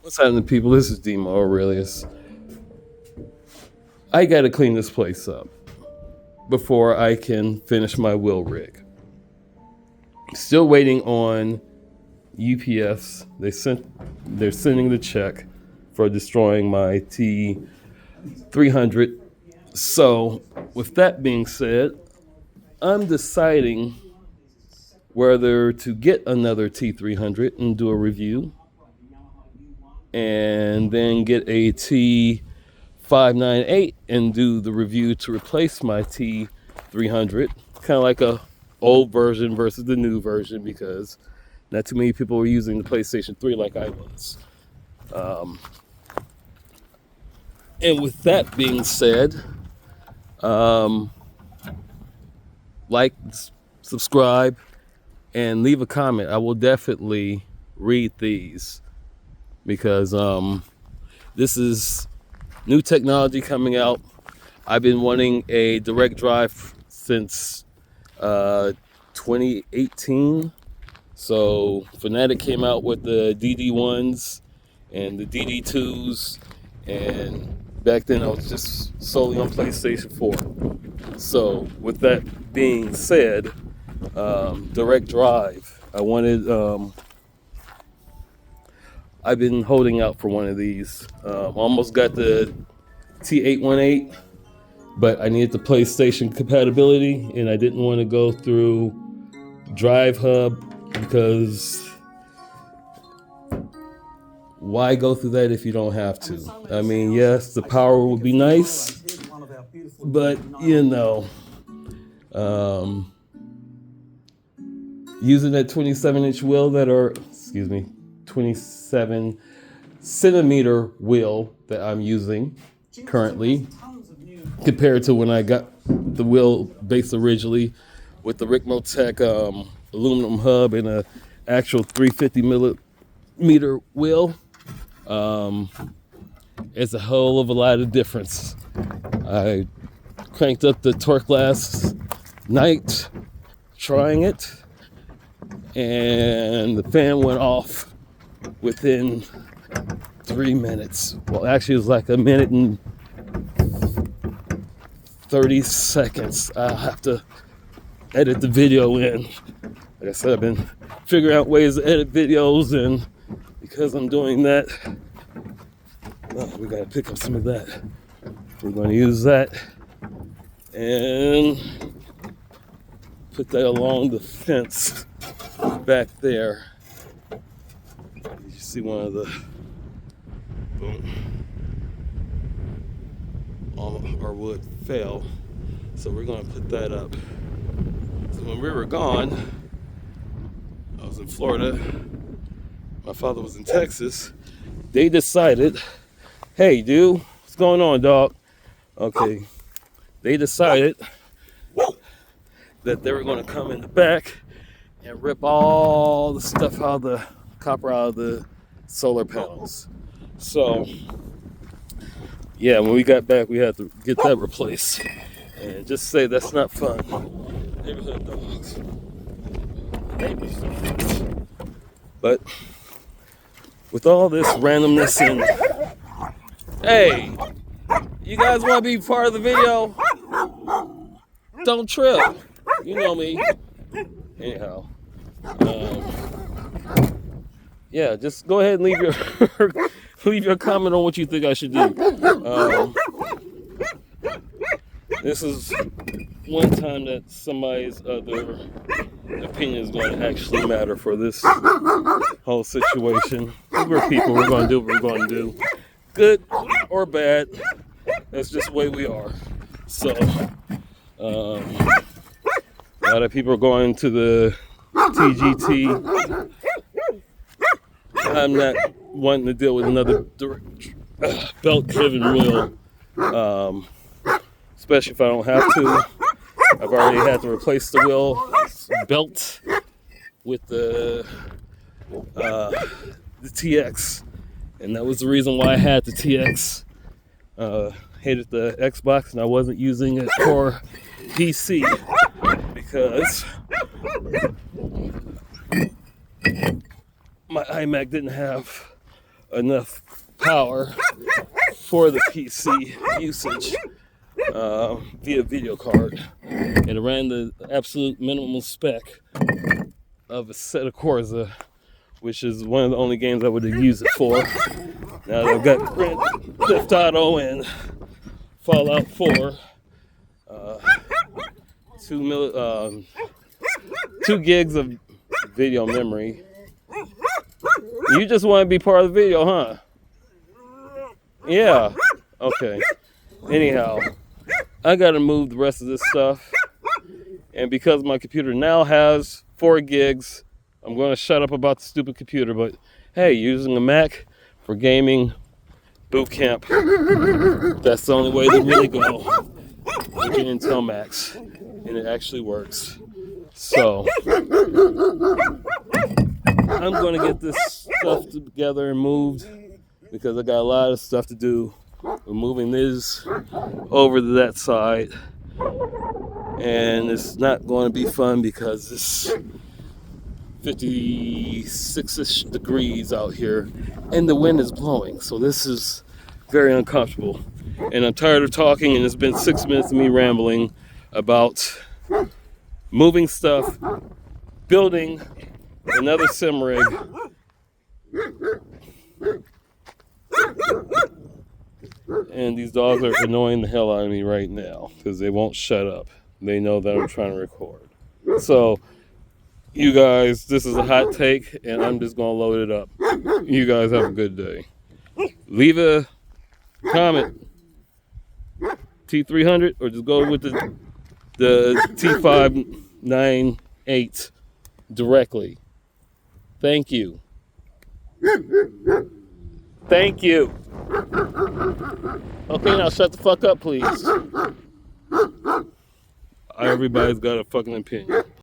What's happening, people? This is Demo Aurelius. I got to clean this place up before I can finish my wheel rig. Still waiting on UPS. They're sending the check for destroying my T300. So, with that being said, I'm deciding whether to get another T300 and do a review, and then get a T598 and do the review to replace my T300. Kind of like a old version versus the new version, because not too many people were using the PlayStation 3 like I was. And with that being said, like, subscribe, and leave a comment. I will definitely read these, because this is new technology coming out. I've been wanting a direct drive since 2018. So Fnatic came out with the DD1s and the DD2s, and back then I was just solely on PlayStation 4. So with that being said, direct drive. I've been holding out for one of these. Almost got the T818, but I needed the PlayStation compatibility, and I didn't want to go through Drive Hub, because why go through that if you don't have to? I mean, yes, the power would be nice, but using that 27-inch wheel 27 centimeter wheel that I'm using currently, compared to when I got the wheel base originally with the Ricmotech aluminum hub and a actual 350 millimeter wheel, it's a hell of a lot of difference. I cranked up the torque last night trying it, and the fan went off within 3 minutes. Well, actually, it was like a minute and 30 seconds. I'll have to edit the video in. Like I said, I've been figuring out ways to edit videos, and because I'm doing that, we gotta pick up some of that. We're gonna use that and put that along the fence back there. You see one of the our wood fell, so we're gonna put that up. So when we were gone, I was in Florida, my father was in Texas. They decided, hey dude, what's going on, dog? Okay, they decided that they were going to come in the back and rip all the stuff out of the copper out of the solar panels. So yeah, when we got back, we had to get that replaced. And just say that's not fun. Neighborhood dogs. Neighbors. But with all this randomness and, hey, you guys want to be part of the video? Don't trip. You know me. Anyhow, yeah, just go ahead and leave your leave your comment on what you think I should do. This is one time that somebody's other opinion is going to actually matter for this whole situation. We're people. We're going to do what we're going to do, good or bad. That's just the way we are. So, a lot of people are going to the TGT. I'm not wanting to deal with another belt-driven wheel, especially if I don't have to. I've already had to replace the wheel belt with the TX, and that was the reason why I had the TX. Hated the Xbox, and I wasn't using it for PC because my iMac didn't have enough power for the PC usage via video card. And it ran the absolute minimal spec of Assetto Corsa, which is one of the only games I would have used it for. Now that I've got Grand Theft Auto and Fallout 4, 2 gigs of video memory. You just want to be part of the video, huh? Yeah. Okay. Anyhow, I gotta move the rest of this stuff, and because my computer now has 4 gigs, I'm going to shut up about the stupid computer. But hey, using a Mac for gaming, boot camp, that's the only way to really go with an Intel Macs, and it actually works. So I'm going to get this stuff together and moved, because I got a lot of stuff to do. We're moving this over to that side, and it's not going to be fun because it's 56-ish degrees out here and the wind is blowing, so this is very uncomfortable. And I'm tired of talking, and it's been 6 minutes of me rambling about moving stuff, building another sim rig, and these dogs are annoying the hell out of me right now because they won't shut up. They know that I'm trying to record. So, you guys, this is a hot take, and I'm just going to load it up. You guys have a good day. Leave a comment. T300, or just go with the T598 directly. Thank you. Thank you. Okay, now shut the fuck up, please. Everybody's got a fucking opinion.